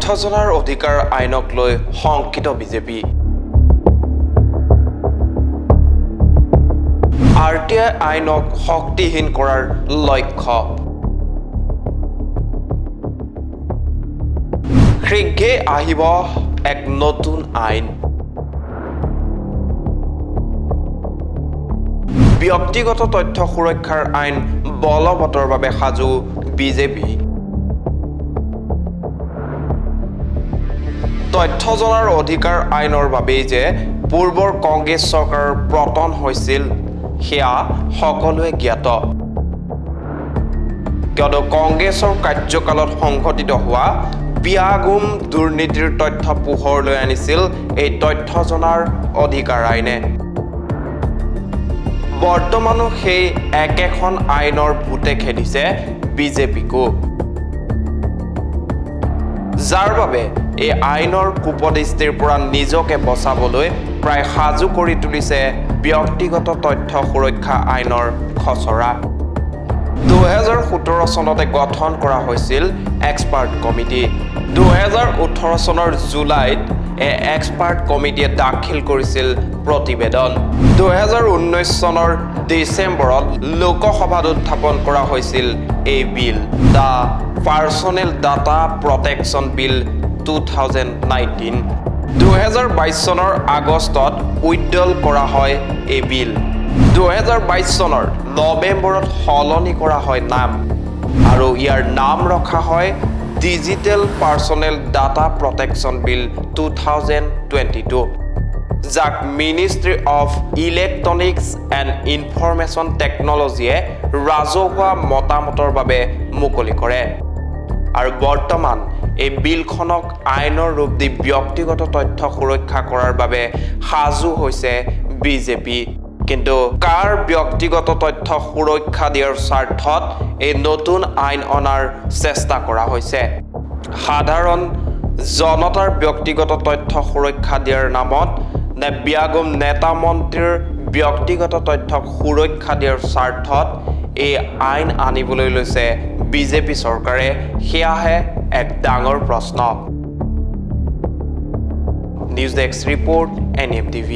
তথ্যজনাৰ অধিকাৰ আইনক লৈ শংকিত বিজেপি। RTI আইনক শক্তিহীন কৰাৰ লক্ষ্য। শীঘ্ৰে আহিব এক নতুন আইন। ব্যক্তিগত তথ্য সুৰক্ষাৰ আইন বলবৎৰ বাবে সাজু বিজেপি। তথ্যজনাৰ অধিকাৰ আইনৰ বাবেই যে পূৰ্বৰ কংগ্ৰেছ চৰকাৰৰ পতন হৈছিল সেয়া সকলোৱে জ্ঞাত। কিয়নো কংগ্ৰেছৰ কাৰ্যকালত সংঘটিত হোৱা বিয়াগুম দুৰ্নীতিৰ তথ্য পোহৰলৈ আনিছিল এই তথ্যজনাৰ অধিকাৰ আইনে। বৰ্তমানো সেই একেখন আইনৰ ভূতে খেদিছে বিজেপিকো, যাৰ বাবে এই আইনৰ কুপদৃষ্টিৰ পৰা নিজকে বচাবলৈ প্ৰায় সাজু কৰি তুলিছে ব্যক্তিগত তথ্য সুৰক্ষা আইনৰ খচৰা। 2017 চনতে গঠন কৰা হৈছিল এক্সপাৰ্ট কমিটি। 2018 চনৰ জুলাইত এই এক্সপাৰ্ট কমিটিয়ে দাখিল কৰিছিল প্ৰতিবেদন। 2019 চনৰ ডিচেম্বৰত লোকসভাত উত্থাপন কৰা হৈছিল এই বিল, দ্য পাৰ্চনেল ডাটা প্ৰটেকশ্যন বিল 2019। 2022 চনৰ আগষ্টত উদ্যল কৰা হয় এই বিল। 2022 চনৰ নৱেম্বৰত সলনি কৰা হয় নাম, আৰু ইয়াৰ নাম ৰখা হয় digital personal data protection bill 2022, যাক ministry of electronics and information টেকনলজিয়ে ৰাজহুৱা মতামতৰ বাবে মুকলি কৰে। আৰু বৰ্তমান এই বিলখনক আইনৰ ৰূপ দি ব্যক্তিগত তথ্য সুৰক্ষা কৰাৰ বাবে সাজু হৈছে বিজেপি। কিন্তু কাৰ ব্যক্তিগত তথ্য সুৰক্ষা দিয়াৰ স্বাৰ্থত এই নতুন আইন অনাৰ চেষ্টা কৰা হৈছে? সাধাৰণ জনতাৰ ব্যক্তিগত তথ্য সুৰক্ষা দিয়াৰ নামত নে বিয়াগুম নেতা মন্ত্ৰীৰ ব্যক্তিগত তথ্যক সুৰক্ষা দিয়াৰ স্বাৰ্থত এই আইন আনিবলৈ লৈছে বিজেপি চৰকাৰে? সেয়াহে এক ডাঙৰ প্ৰশ্ন। News desk report NMTV।